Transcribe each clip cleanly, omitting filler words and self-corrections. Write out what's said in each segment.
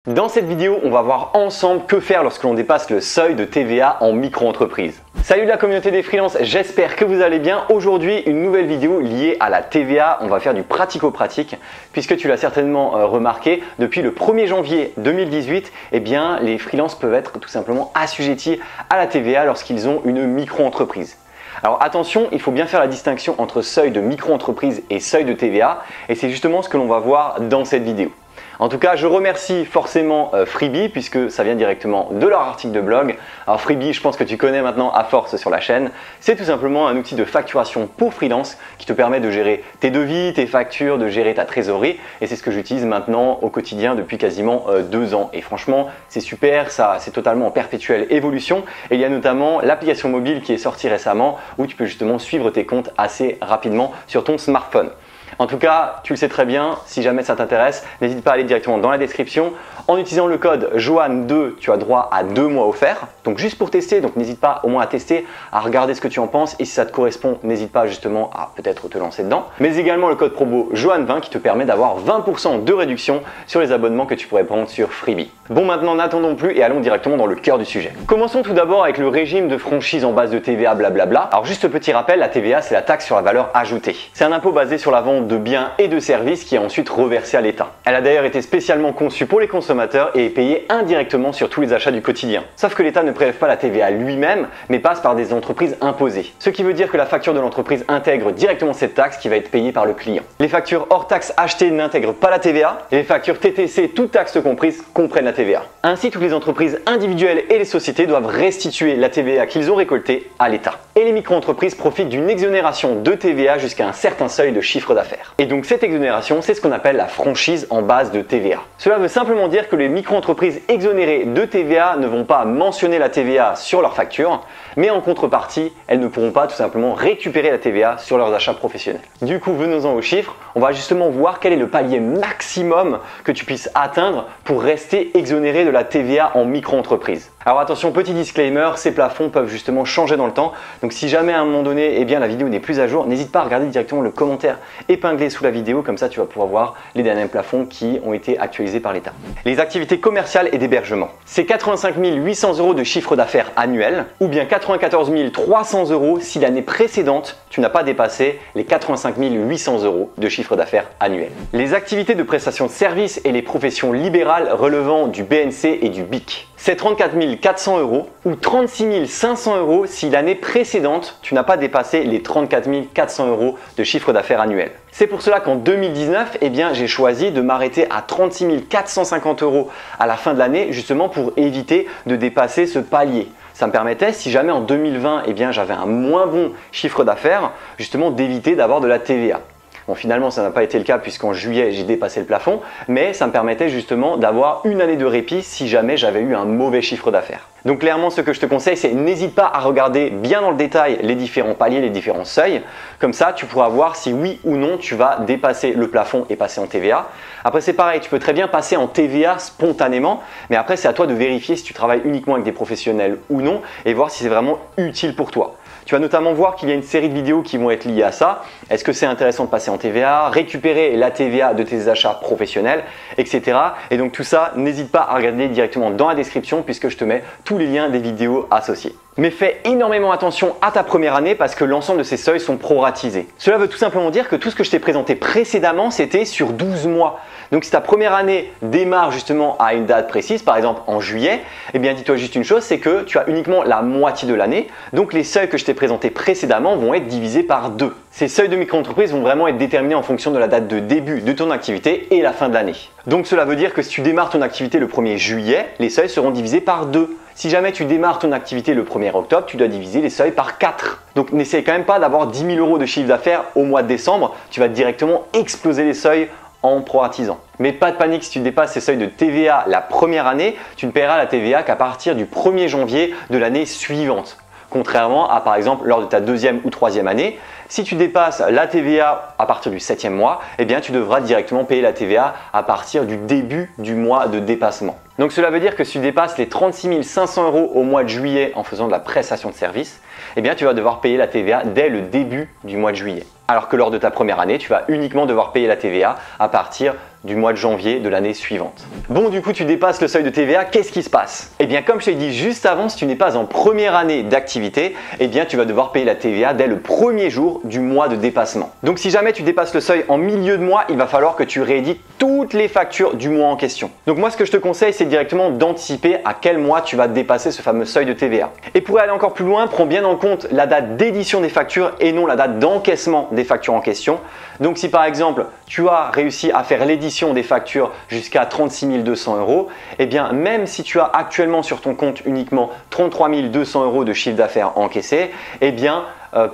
Dans cette vidéo, on va voir ensemble que faire lorsque l'on dépasse le seuil de TVA en micro-entreprise. Salut la communauté des freelances, j'espère que vous allez bien. Aujourd'hui, une nouvelle vidéo liée à la TVA. On va faire du pratico-pratique puisque tu l'as certainement remarqué, depuis le 1er janvier 2018, les freelances peuvent être tout simplement assujettis à la TVA lorsqu'ils ont une micro-entreprise. Alors attention, il faut bien faire la distinction entre seuil de micro-entreprise et seuil de TVA et c'est justement ce que l'on va voir dans cette vidéo. En tout cas, je remercie forcément Freebie puisque ça vient directement de leur article de blog. Alors Freebie, je pense que tu connais maintenant à force sur la chaîne. C'est tout simplement un outil de facturation pour freelance qui te permet de gérer tes devis, tes factures, de gérer ta trésorerie. Et c'est ce que j'utilise maintenant au quotidien depuis quasiment 2 ans. Et franchement, c'est super, c'est totalement en perpétuelle évolution. Et il y a notamment l'application mobile qui est sortie récemment où tu peux justement suivre tes comptes assez rapidement sur ton smartphone. En tout cas, tu le sais très bien, si jamais ça t'intéresse, n'hésite pas à aller directement dans la description. En utilisant le code JOHAN2, tu as droit à 2 mois offerts. Donc juste pour tester, donc n'hésite pas au moins à tester, à regarder ce que tu en penses. Et si ça te correspond, n'hésite pas justement à peut-être te lancer dedans. Mais également le code promo JOHAN20 qui te permet d'avoir 20% de réduction sur les abonnements que tu pourrais prendre sur Freebie. Bon, maintenant n'attendons plus et allons directement dans le cœur du sujet. Commençons tout d'abord avec le régime de franchise en base de TVA blablabla. Alors juste petit rappel, la TVA c'est la taxe sur la valeur ajoutée. C'est un impôt basé sur la vente de biens et de services qui est ensuite reversé à l'État. Elle a d'ailleurs été spécialement conçue pour les consommateurs et est payée indirectement sur tous les achats du quotidien. Sauf que l'État ne prélève pas la TVA lui-même, mais passe par des entreprises imposées. Ce qui veut dire que la facture de l'entreprise intègre directement cette taxe qui va être payée par le client. Les factures hors taxe achetées n'intègrent pas la TVA et les factures TTC, toutes taxes comprises, comprennent la TVA. Ainsi, toutes les entreprises individuelles et les sociétés doivent restituer la TVA qu'ils ont récoltée à l'État. Et les micro-entreprises profitent d'une exonération de TVA jusqu'à un certain seuil de chiffre d'affaires. Et donc cette exonération, c'est ce qu'on appelle la franchise en base de TVA. Cela veut simplement dire que les micro-entreprises exonérées de TVA ne vont pas mentionner la TVA sur leur facture, mais en contrepartie, elles ne pourront pas tout simplement récupérer la TVA sur leurs achats professionnels. Du coup, venons-en aux chiffres. On va justement voir quel est le palier maximum que tu puisses atteindre pour rester exonéré de la TVA en micro-entreprise. Alors attention, petit disclaimer, ces plafonds peuvent justement changer dans le temps. Donc si jamais à un moment donné, la vidéo n'est plus à jour, n'hésite pas à regarder directement le commentaire épinglé sous la vidéo, comme ça tu vas pouvoir voir les derniers plafonds qui ont été actualisés par l'État. Les activités commerciales et d'hébergement, c'est 85 800 € de chiffre d'affaires annuel ou bien 94 300 € si l'année précédente tu n'as pas dépassé les 85 800 € de chiffre d'affaires annuel. Les activités de prestation de services et les professions libérales relevant du BNC et du BIC, c'est 34 400 € ou 36 500 € si l'année précédente tu n'as pas dépassé les 34 400 € de chiffre d'affaires annuel. C'est pour cela qu'en 2019, j'ai choisi de m'arrêter à 36 450 € à la fin de l'année justement pour éviter de dépasser ce palier. Ça me permettait, si jamais en 2020, j'avais un moins bon chiffre d'affaires, justement d'éviter d'avoir de la TVA. Bon, finalement, ça n'a pas été le cas puisqu'en juillet, j'ai dépassé le plafond, mais ça me permettait justement d'avoir une année de répit si jamais j'avais eu un mauvais chiffre d'affaires. Donc clairement, ce que je te conseille, c'est n'hésite pas à regarder bien dans le détail les différents paliers, les différents seuils. Comme ça, tu pourras voir si oui ou non tu vas dépasser le plafond et passer en TVA. Après, c'est pareil, tu peux très bien passer en TVA spontanément, mais après, c'est à toi de vérifier si tu travailles uniquement avec des professionnels ou non et voir si c'est vraiment utile pour toi. Tu vas notamment voir qu'il y a une série de vidéos qui vont être liées à ça. Est-ce que c'est intéressant de passer en TVA, récupérer la TVA de tes achats professionnels, etc. Et donc tout ça, n'hésite pas à regarder directement dans la description puisque je te mets tous les liens des vidéos associées. Mais fais énormément attention à ta première année parce que l'ensemble de ces seuils sont proratisés. Cela veut tout simplement dire que tout ce que je t'ai présenté précédemment, c'était sur 12 mois. Donc si ta première année démarre justement à une date précise, par exemple en juillet, dis-toi juste une chose, c'est que tu as uniquement la moitié de l'année. Donc les seuils que je t'ai présentés précédemment vont être divisés par 2. Ces seuils de micro-entreprise vont vraiment être déterminés en fonction de la date de début de ton activité et la fin de l'année. Donc cela veut dire que si tu démarres ton activité le 1er juillet, les seuils seront divisés par 2. Si jamais tu démarres ton activité le 1er octobre, tu dois diviser les seuils par 4. Donc n'essaie quand même pas d'avoir 10 000 € de chiffre d'affaires au mois de décembre. Tu vas directement exploser les seuils en proratisant. Mais pas de panique, si tu dépasses ces seuils de TVA la première année, tu ne paieras la TVA qu'à partir du 1er janvier de l'année suivante. Contrairement à par exemple lors de ta 2e ou 3e année, Si tu dépasses la TVA à partir du 7e mois, eh bien tu devras directement payer la TVA à partir du début du mois de dépassement. Donc cela veut dire que si tu dépasses les 36 500 € au mois de juillet en faisant de la prestation de service, eh bien tu vas devoir payer la TVA dès le début du mois de juillet. Alors que lors de ta première année, tu vas uniquement devoir payer la TVA à partir du mois de janvier de l'année suivante. Bon, du coup, tu dépasses le seuil de TVA, qu'est-ce qui se passe? Eh bien, comme je t'ai dit juste avant, si tu n'es pas en première année d'activité, eh bien, tu vas devoir payer la TVA dès le premier jour du mois de dépassement. Donc, si jamais tu dépasses le seuil en milieu de mois, il va falloir que tu réédites toutes les factures du mois en question. Donc, moi, ce que je te conseille, c'est directement d'anticiper à quel mois tu vas dépasser ce fameux seuil de TVA. Et pour aller encore plus loin, prends bien en compte la date d'édition des factures et non la date d'encaissement des factures en question. Donc, si par exemple, tu as réussi à faire l'édition des factures jusqu'à 36 200 €, eh bien même si tu as actuellement sur ton compte uniquement 33 200 € de chiffre d'affaires encaissé, eh bien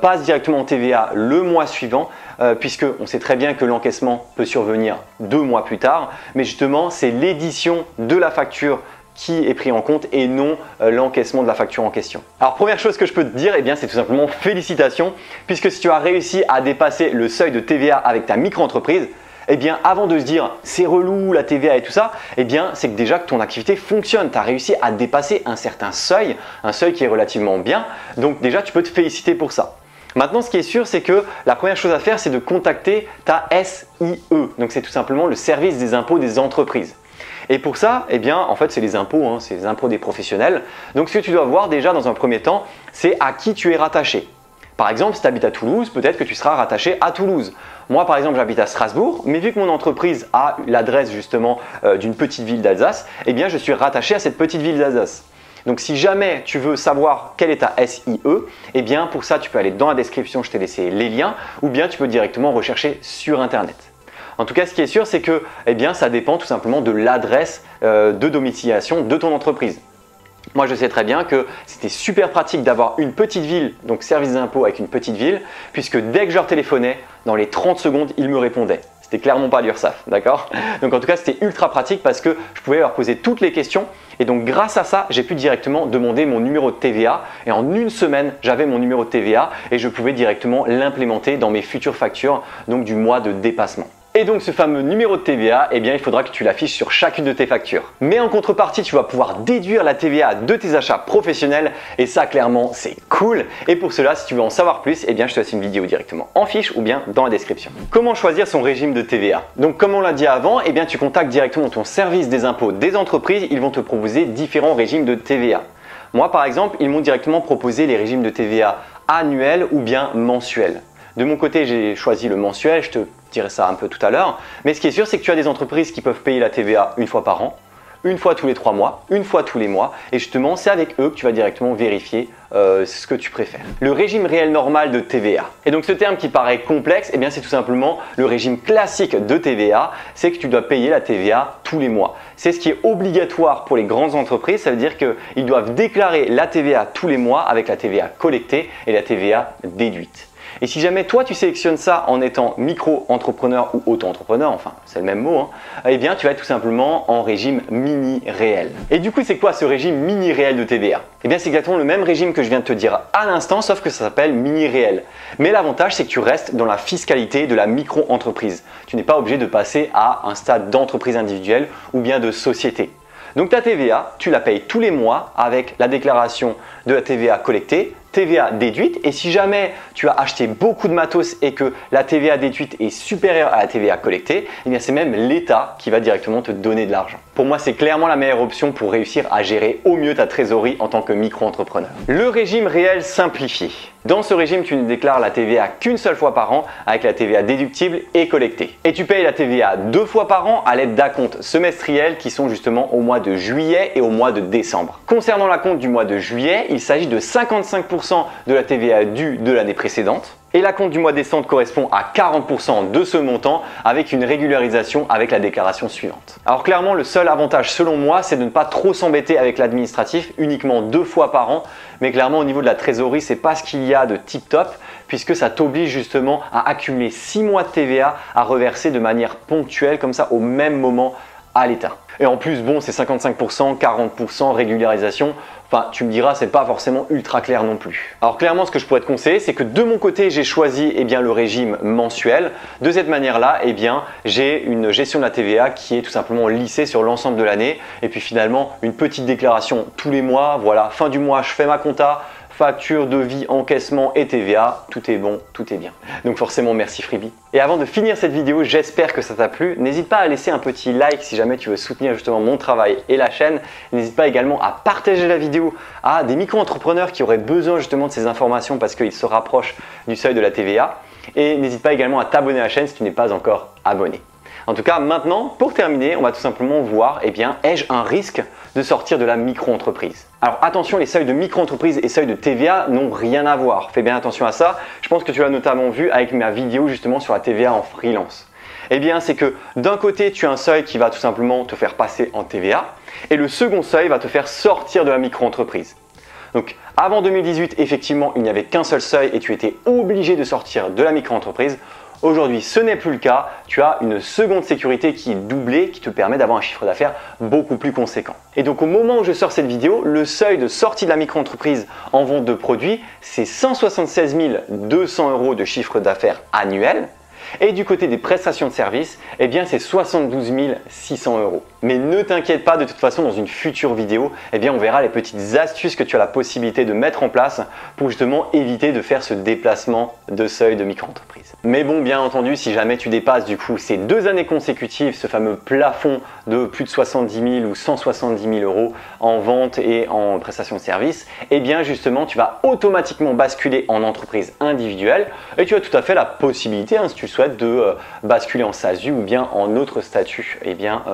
passe directement en TVA le mois suivant puisque on sait très bien que l'encaissement peut survenir 2 mois plus tard, mais justement c'est l'édition de la facture qui est pris en compte et non l'encaissement de la facture en question. Alors première chose que je peux te dire, eh bien c'est tout simplement félicitations, puisque si tu as réussi à dépasser le seuil de TVA avec ta micro-entreprise, eh bien avant de se dire c'est relou la TVA et tout ça, eh bien c'est que déjà que ton activité fonctionne, tu as réussi à dépasser un certain seuil, un seuil qui est relativement bien, donc déjà tu peux te féliciter pour ça. Maintenant, ce qui est sûr, c'est que la première chose à faire, c'est de contacter ta SIE, donc c'est tout simplement le service des impôts des entreprises. Et pour ça, eh bien, en fait, c'est les impôts, hein, c'est les impôts des professionnels. Donc, ce que tu dois voir déjà dans un premier temps, c'est à qui tu es rattaché. Par exemple, si tu habites à Toulouse, peut-être que tu seras rattaché à Toulouse. Moi, par exemple, j'habite à Strasbourg, mais vu que mon entreprise a l'adresse justement d'une petite ville d'Alsace, eh bien, je suis rattaché à cette petite ville d'Alsace. Donc, si jamais tu veux savoir quelle est ta SIE, eh bien, pour ça, tu peux aller dans la description, je t'ai laissé les liens, ou bien tu peux directement rechercher sur Internet. En tout cas, ce qui est sûr, c'est que eh bien, ça dépend tout simplement de l'adresse de domiciliation de ton entreprise. Moi, je sais très bien que c'était super pratique d'avoir une petite ville, donc service d'impôt avec une petite ville, puisque dès que je leur téléphonais, dans les 30 secondes, ils me répondaient. C'était clairement pas l'URSSAF, d'accord? Donc en tout cas, c'était ultra pratique parce que je pouvais leur poser toutes les questions. Et donc grâce à ça, j'ai pu directement demander mon numéro de TVA. Et en une semaine, j'avais mon numéro de TVA et je pouvais directement l'implémenter dans mes futures factures, donc du mois de dépassement. Et donc ce fameux numéro de TVA, eh bien il faudra que tu l'affiches sur chacune de tes factures. Mais en contrepartie, tu vas pouvoir déduire la TVA de tes achats professionnels et ça clairement c'est cool. Et pour cela, si tu veux en savoir plus, eh bien je te laisse une vidéo directement en fiche ou bien dans la description. Comment choisir son régime de TVA? Donc comme on l'a dit avant, eh bien tu contactes directement ton service des impôts des entreprises, ils vont te proposer différents régimes de TVA. Moi par exemple, ils m'ont directement proposé les régimes de TVA annuels ou bien mensuels. De mon côté, j'ai choisi le mensuel, je te dirai ça un peu tout à l'heure. Mais ce qui est sûr, c'est que tu as des entreprises qui peuvent payer la TVA une fois par an, une fois tous les 3 mois, une fois tous les mois. Et justement, c'est avec eux que tu vas directement vérifier ce que tu préfères. Le régime réel normal de TVA. Et donc ce terme qui paraît complexe, eh bien c'est tout simplement le régime classique de TVA. C'est que tu dois payer la TVA tous les mois. C'est ce qui est obligatoire pour les grandes entreprises. Ça veut dire qu'ils doivent déclarer la TVA tous les mois avec la TVA collectée et la TVA déduite. Et si jamais toi tu sélectionnes ça en étant micro-entrepreneur ou auto-entrepreneur, enfin c'est le même mot, hein, eh bien tu vas être tout simplement en régime mini réel. Et du coup c'est quoi ce régime mini réel de TVA? Eh bien c'est exactement le même régime que je viens de te dire à l'instant, sauf que ça s'appelle mini réel. Mais l'avantage c'est que tu restes dans la fiscalité de la micro-entreprise. Tu n'es pas obligé de passer à un stade d'entreprise individuelle ou bien de société. Donc ta TVA, tu la payes tous les mois avec la déclaration de la TVA collectée, TVA déduite, et si jamais tu as acheté beaucoup de matos et que la TVA déduite est supérieure à la TVA collectée, eh bien c'est même l'État qui va directement te donner de l'argent. Pour moi, c'est clairement la meilleure option pour réussir à gérer au mieux ta trésorerie en tant que micro-entrepreneur. Le régime réel simplifié. Dans ce régime, tu ne déclares la TVA qu'une seule fois par an avec la TVA déductible et collectée. Et tu payes la TVA 2 fois par an à l'aide d'acomptes semestriels qui sont justement au mois de juillet et au mois de décembre. Concernant l'acompte du mois de juillet, il s'agit de 55% de la TVA due de l'année précédente. Et l'acompte du mois de décembre correspond à 40% de ce montant avec une régularisation avec la déclaration suivante. Alors clairement, le seul avantage selon moi, c'est de ne pas trop s'embêter avec l'administratif, uniquement 2 fois par an. Mais clairement, au niveau de la trésorerie, c'est pas ce qu'il y a de tip top puisque ça t'oblige justement à accumuler 6 mois de TVA à reverser de manière ponctuelle comme ça au même moment à l'État. Et en plus, bon, c'est 55%, 40%, régularisation. Enfin, tu me diras, c'est pas forcément ultra clair non plus. Alors clairement, ce que je pourrais te conseiller, c'est que de mon côté, j'ai choisi le régime mensuel. De cette manière-là, j'ai une gestion de la TVA qui est tout simplement lissée sur l'ensemble de l'année. Et puis finalement, une petite déclaration tous les mois. Voilà, fin du mois, je fais ma compta. Facture, devis, encaissement et TVA, tout est bon, tout est bien. Donc forcément, merci Freebie. Et avant de finir cette vidéo, j'espère que ça t'a plu. N'hésite pas à laisser un petit like si jamais tu veux soutenir justement mon travail et la chaîne. N'hésite pas également à partager la vidéo à des micro-entrepreneurs qui auraient besoin justement de ces informations parce qu'ils se rapprochent du seuil de la TVA. Et n'hésite pas également à t'abonner à la chaîne si tu n'es pas encore abonné. En tout cas, maintenant, pour terminer, on va tout simplement voir, ai-je un risque de sortir de la micro-entreprise? Alors attention, les seuils de micro-entreprise et seuils de TVA n'ont rien à voir. Fais bien attention à ça. Je pense que tu l'as notamment vu avec ma vidéo justement sur la TVA en freelance. C'est que d'un côté, tu as un seuil qui va tout simplement te faire passer en TVA et le second seuil va te faire sortir de la micro-entreprise. Donc avant 2018, effectivement, il n'y avait qu'un seul seuil et tu étais obligé de sortir de la micro-entreprise. Aujourd'hui, ce n'est plus le cas. Tu as une seconde sécurité qui est doublée, qui te permet d'avoir un chiffre d'affaires beaucoup plus conséquent. Et donc, au moment où je sors cette vidéo, le seuil de sortie de la micro-entreprise en vente de produits, c'est 176 200 € de chiffre d'affaires annuel. Et du côté des prestations de services, c'est 72 600 €. Mais ne t'inquiète pas, de toute façon, dans une future vidéo, on verra les petites astuces que tu as la possibilité de mettre en place pour justement éviter de faire ce déplacement de seuil de micro-entreprise. Mais bon, bien entendu, si jamais tu dépasses du coup ces 2 années consécutives, ce fameux plafond de plus de 70 000 ou 170 000 € en vente et en prestations de services, justement, tu vas automatiquement basculer en entreprise individuelle et tu as tout à fait la possibilité, si tu souhaites, de basculer en SASU ou bien en autre statut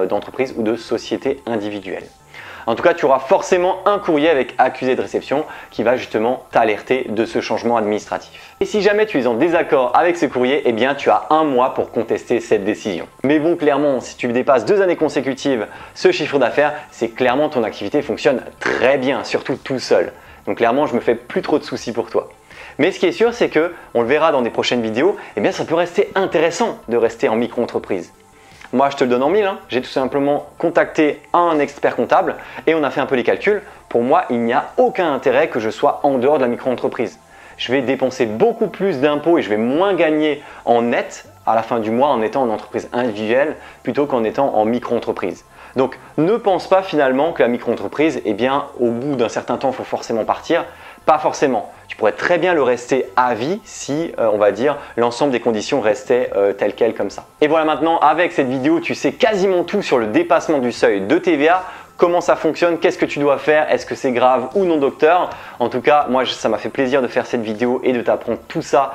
d'entreprise ou de société individuelle. En tout cas, tu auras forcément un courrier avec accusé de réception qui va justement t'alerter de ce changement administratif. Et si jamais tu es en désaccord avec ce courrier, tu as un mois pour contester cette décision. Mais bon, clairement, si tu dépasses 2 années consécutives ce chiffre d'affaires, c'est clairement ton activité fonctionne très bien, surtout tout seul. Donc clairement, je me fais plus trop de soucis pour toi. Mais ce qui est sûr, c'est que, on le verra dans des prochaines vidéos, ça peut rester intéressant de rester en micro-entreprise. Moi, je te le donne en mille. J'ai tout simplement contacté un expert comptable et on a fait un peu les calculs. Pour moi, il n'y a aucun intérêt que je sois en dehors de la micro-entreprise. Je vais dépenser beaucoup plus d'impôts et je vais moins gagner en net à la fin du mois en étant en entreprise individuelle plutôt qu'en étant en micro-entreprise. Donc, ne pense pas finalement que la micro-entreprise, au bout d'un certain temps, il faut forcément partir. Pas forcément. Tu pourrais très bien le rester à vie si, on va dire, l'ensemble des conditions restaient telles quelles comme ça. Et voilà, maintenant, avec cette vidéo, tu sais quasiment tout sur le dépassement du seuil de TVA. Comment ça fonctionne, qu'est-ce que tu dois faire, est-ce que c'est grave ou non docteur. En tout cas, moi ça m'a fait plaisir de faire cette vidéo et de t'apprendre tout ça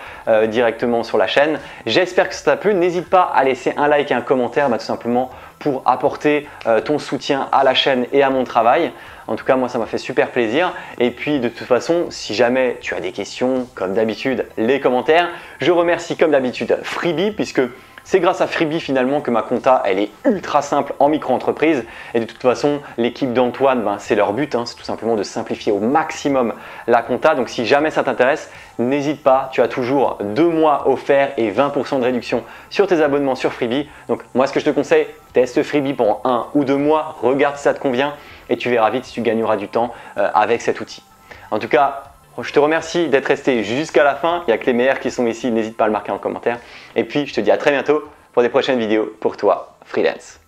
directement sur la chaîne. J'espère que ça t'a plu, n'hésite pas à laisser un like et un commentaire tout simplement pour apporter ton soutien à la chaîne et à mon travail. En tout cas, moi ça m'a fait super plaisir. Et puis de toute façon, si jamais tu as des questions, comme d'habitude, les commentaires. Je remercie comme d'habitude Freebie puisque c'est grâce à Freebie finalement que ma compta elle est ultra simple en micro-entreprise et de toute façon l'équipe d'Antoine c'est leur but, c'est tout simplement de simplifier au maximum la compta. Donc si jamais ça t'intéresse, n'hésite pas, tu as toujours 2 mois offerts et 20% de réduction sur tes abonnements sur Freebie. Donc moi ce que je te conseille, teste Freebie pendant 1 ou 2 mois, regarde si ça te convient et tu verras vite si tu gagneras du temps avec cet outil. En tout cas, je te remercie d'être resté jusqu'à la fin. Il n'y a que les meilleurs qui sont ici. N'hésite pas à le marquer en commentaire. Et puis, je te dis à très bientôt pour des prochaines vidéos pour toi, freelance.